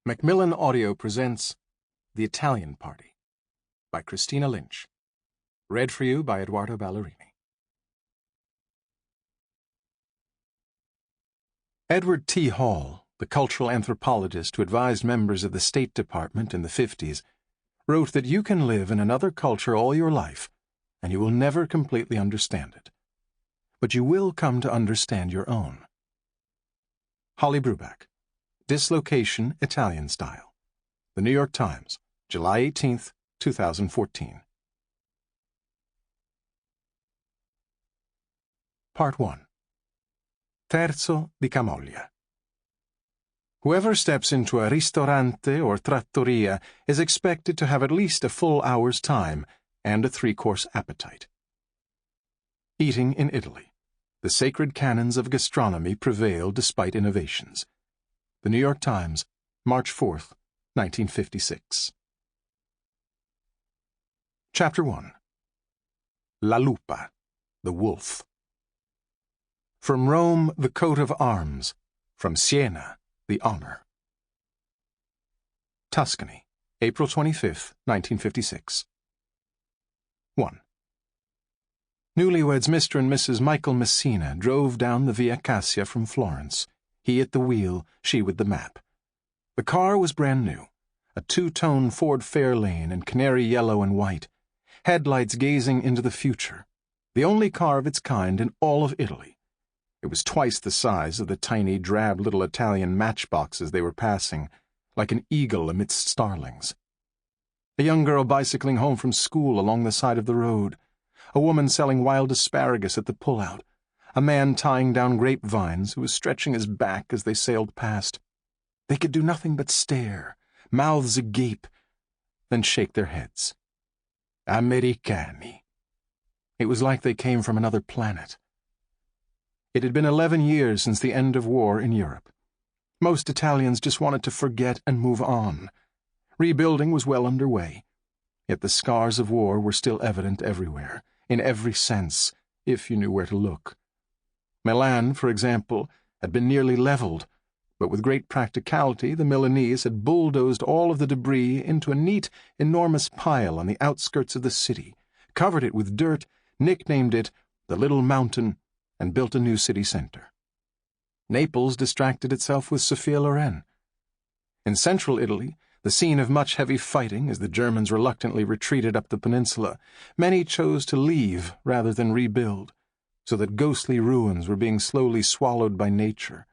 Macmillan Audio presents The Italian Party by Christina Lynch. Read for you by Edoardo Ballerini. Edward T. Hall, the cultural anthropologist who advised members of the State Department in the 50s, wrote that you can live in another culture all your life and you will never completely understand it. But you will come to understand your own. Holly Bruback. Dislocation, Italian Style. The New York Times, July 18, 2014. Part 1. Terzo di Camoglia. Whoever steps into a ristorante or trattoria is expected to have at least a full hour's time and a 3-course appetite. Eating in Italy. The sacred canons of gastronomy prevail despite innovations. The New York Times, March 4, 1956. Chapter 1. La Lupa, the Wolf. From Rome, the coat of arms. From Siena, the honor. Tuscany, April 25, 1956. 1. Newlyweds Mr. and Mrs. Michael Messina drove down the Via Cassia from Florence. He at the wheel, she with the map. The car was brand new, a 2-tone Ford Fairlane in canary yellow and white, headlights gazing into the future, the only car of its kind in all of Italy. It was twice the size of the tiny, drab little Italian matchboxes they were passing, like an eagle amidst starlings. A young girl bicycling home from school along the side of the road, a woman selling wild asparagus at the pull-out, a man tying down grapevines who was stretching his back as they sailed past. They could do nothing but stare, mouths agape, then shake their heads. Americani. It was like they came from another planet. It had been 11 years since the end of war in Europe. Most Italians just wanted to forget and move on. Rebuilding was well underway, yet the scars of war were still evident everywhere, in every sense, if you knew where to look. Milan, for example, had been nearly leveled, but with great practicality the Milanese had bulldozed all of the debris into a neat, enormous pile on the outskirts of the city, covered it with dirt, nicknamed it the Little Mountain, and built a new city center. Naples distracted itself with Sophia Loren. In central Italy, the scene of much heavy fighting as the Germans reluctantly retreated up the peninsula, many chose to leave rather than rebuild, so that ghostly ruins were being slowly swallowed by nature.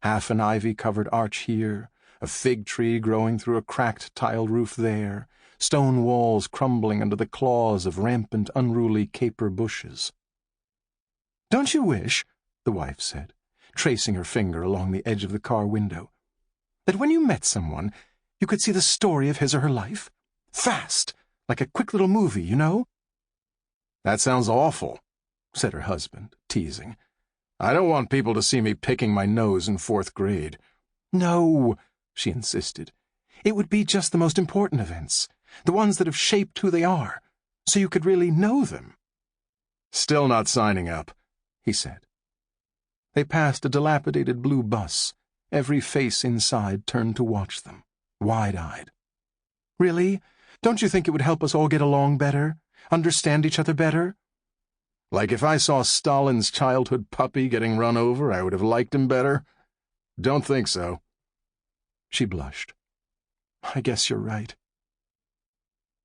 Half an ivy-covered arch here, a fig tree growing through a cracked tiled roof there, stone walls crumbling under the claws of rampant, unruly caper bushes. "Don't you wish," the wife said, tracing her finger along the edge of the car window, "that when you met someone, you could see the story of his or her life? Fast, like a quick little movie, you know?" "That sounds awful," said her husband, teasing. "I don't want people to see me picking my nose in 4th grade. "No," she insisted. "It would be just the most important events, the ones that have shaped who they are, so you could really know them." "Still not signing up," he said. They passed a dilapidated blue bus, every face inside turned to watch them, wide-eyed. "Really? Don't you think it would help us all get along better, understand each other better?" "Like if I saw Stalin's childhood puppy getting run over, I would have liked him better? Don't think so." She blushed. "I guess you're right."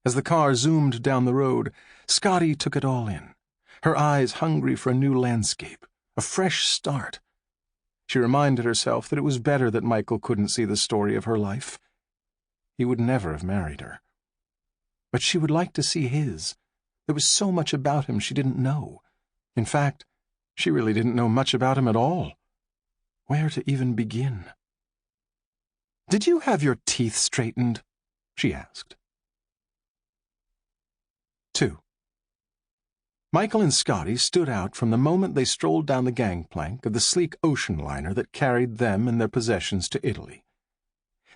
As the car zoomed down the road, Scottie took it all in, her eyes hungry for a new landscape, a fresh start. She reminded herself that it was better that Michael couldn't see the story of her life. He would never have married her. But she would like to see his. There was so much about him she didn't know. In fact, she really didn't know much about him at all. Where to even begin? "Did you have your teeth straightened?" she asked. 2. Michael and Scottie stood out from the moment they strolled down the gangplank of the sleek ocean liner that carried them and their possessions to Italy.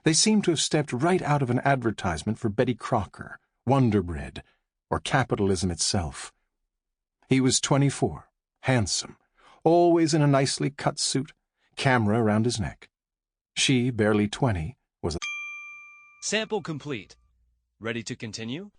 They seemed to have stepped right out of an advertisement for Betty Crocker, Wonder Bread, or capitalism itself. He was 24, handsome, always in a nicely cut suit, camera around his neck. She, barely 20, was a Sample complete. Ready to continue?